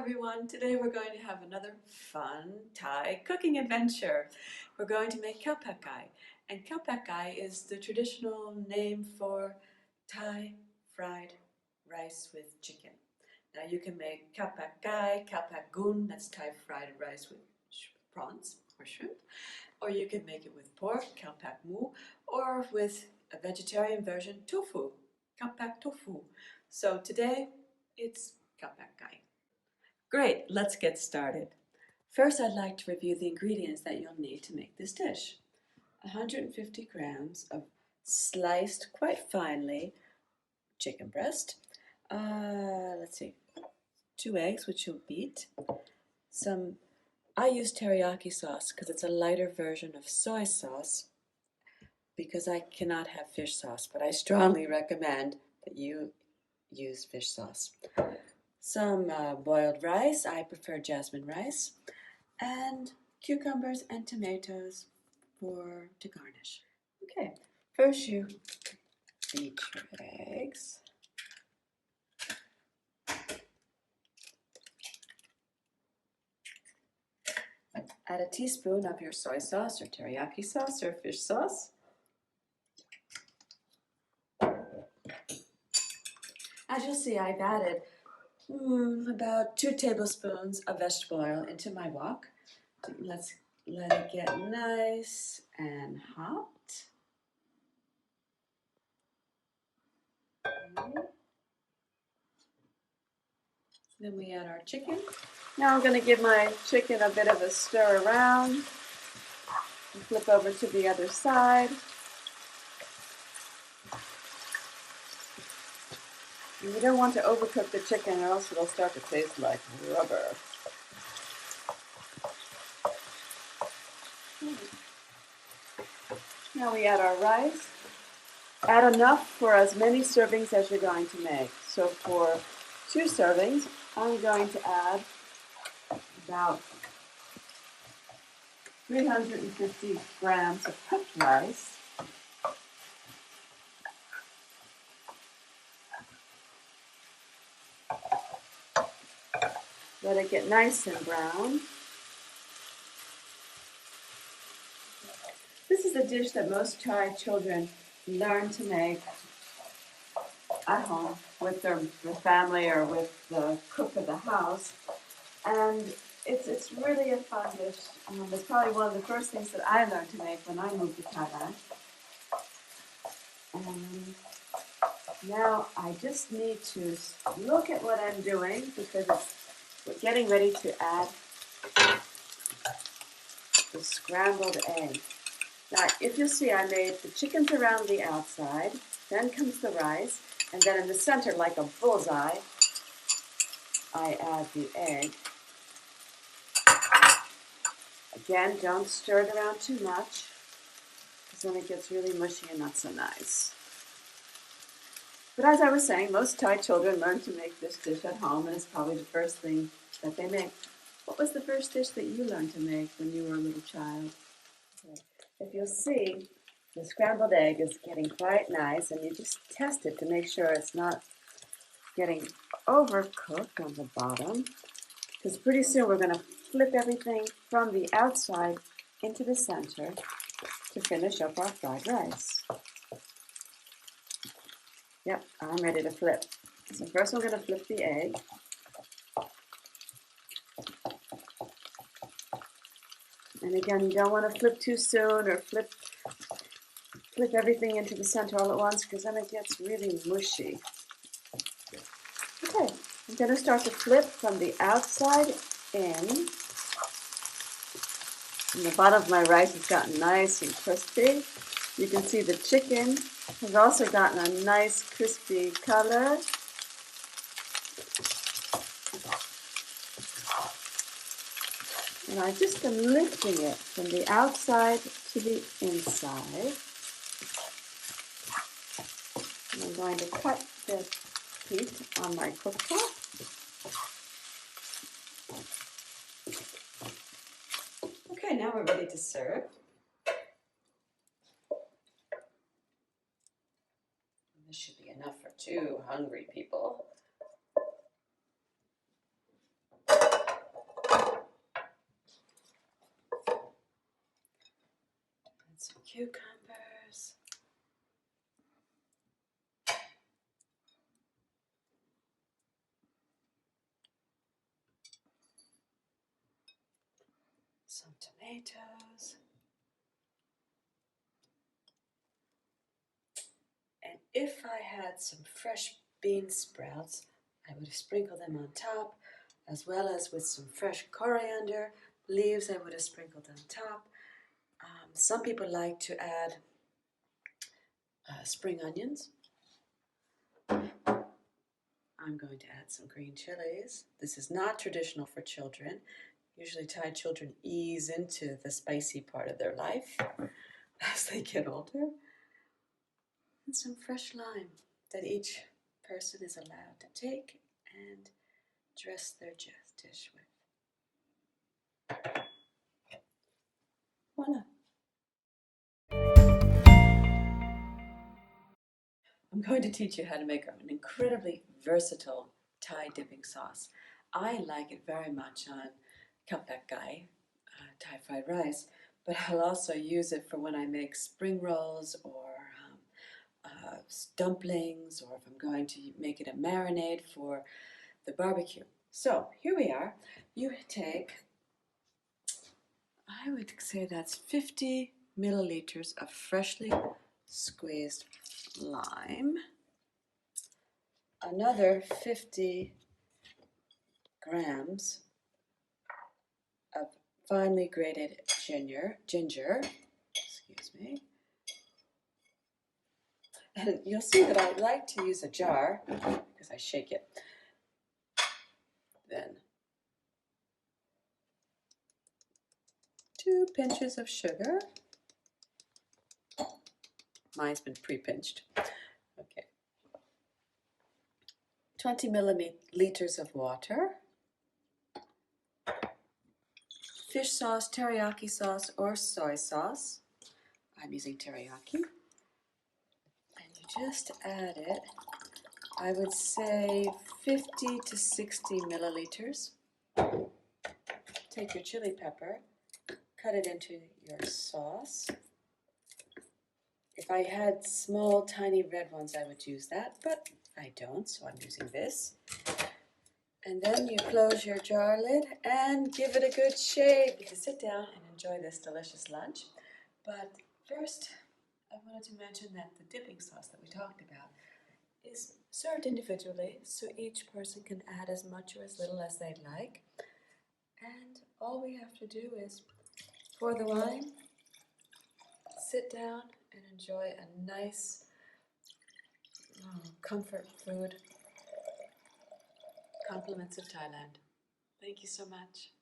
everyone. Today we're going to have another fun Thai cooking adventure. We're going to make Khao Pad Gai. And Khao Pad Gai is the traditional name for Thai fried rice with chicken. Now you can make Khao Pad Gai, Khao Pad Gun, that's Thai fried rice with prawns or shrimp. Or you can make it with pork, Khao Pad Mu, or with a vegetarian version, tofu, Khao Pad Tofu. So today it's Khao Pad Gai. Great, let's get started. First, I'd like to review the ingredients that you'll need to make this dish. 150 grams of sliced quite finely chicken breast. Let's see, 2 eggs, which you'll beat. I use teriyaki sauce because it's a lighter version of soy sauce because I cannot have fish sauce, but I strongly recommend that you use fish sauce. Some boiled rice, I prefer jasmine rice, and cucumbers and tomatoes to garnish. Okay, first you beat your eggs. Add a teaspoon of your soy sauce or teriyaki sauce or fish sauce. As you'll see, I've added about 2 tablespoons of vegetable oil into my wok. Let's let it get nice and hot. Then we add our chicken. Now I'm going to give my chicken a bit of a stir around and flip over to the other side. You don't want to overcook the chicken or else it'll start to taste like rubber. Now we add our rice. Add enough for as many servings as you're going to make. So for 2 servings, I'm going to add about 350 grams of cooked rice. Let it get nice and brown. This is a dish that most Thai children learn to make at home with their family or with the cook of the house. And it's really a fun dish. It's probably one of the first things that I learned to make when I moved to Thailand. And now I just need to look at what I'm doing because we're getting ready to add the scrambled egg. Now, if you see, I made the chickens around the outside, then comes the rice, and then in the center, like a bullseye, I add the egg. Again, don't stir it around too much, because then it gets really mushy and not so nice. But as I was saying, most Thai children learn to make this dish at home, and it's probably the first thing that they make. What was the first dish that you learned to make when you were a little child? Okay. If you'll see, the scrambled egg is getting quite nice, and you just test it to make sure it's not getting overcooked on the bottom, because pretty soon we're going to flip everything from the outside into the center to finish up our fried rice. Yep, I'm ready to flip. So first we're going to flip the egg. And again, you don't want to flip too soon or flip everything into the center all at once because then it gets really mushy. Okay, I'm going to start to flip from the outside in. And the bottom of my rice has gotten nice and crispy. You can see the chicken has also gotten a nice crispy color. And I just am lifting it from the outside to the inside. And I'm going to cut the heat on my cooktop. Okay, now we're ready to serve. This should be enough for 2 hungry people. Some cucumbers. Some tomatoes. And if I had some fresh bean sprouts, I would have sprinkled them on top, as well as with some fresh coriander leaves I would have sprinkled on top. Some people like to add spring onions. I'm going to add some green chilies. This is not traditional for children. Usually Thai children ease into the spicy part of their life as they get older. And some fresh lime that each person is allowed to take and dress their dish with. Voila. I'm going to teach you how to make an incredibly versatile Thai dipping sauce. I like it very much on Khao Pad Gai, Thai fried rice, but I'll also use it for when I make spring rolls or dumplings, or if I'm going to make it a marinade for the barbecue. So here we are. You take, I would say that's 50 milliliters of freshly squeezed lime, another 50 grams of finely grated ginger, excuse me. And you'll see that I like to use a jar because I shake it. Then 2 pinches of sugar. Mine's been pre-pinched. Okay. 20 milliliters of water. Fish sauce, teriyaki sauce, or soy sauce. I'm using teriyaki. And you just add it, I would say 50 to 60 milliliters. Take your chili pepper, cut it into your sauce. If I had small, tiny red ones, I would use that, but I don't, so I'm using this. And then you close your jar lid and give it a good shake. You can sit down and enjoy this delicious lunch. But first, I wanted to mention that the dipping sauce that we talked about is served individually, so each person can add as much or as little as they'd like. And all we have to do is pour the wine, sit down, and enjoy a nice comfort food. Compliments of Thailand. Thank you so much.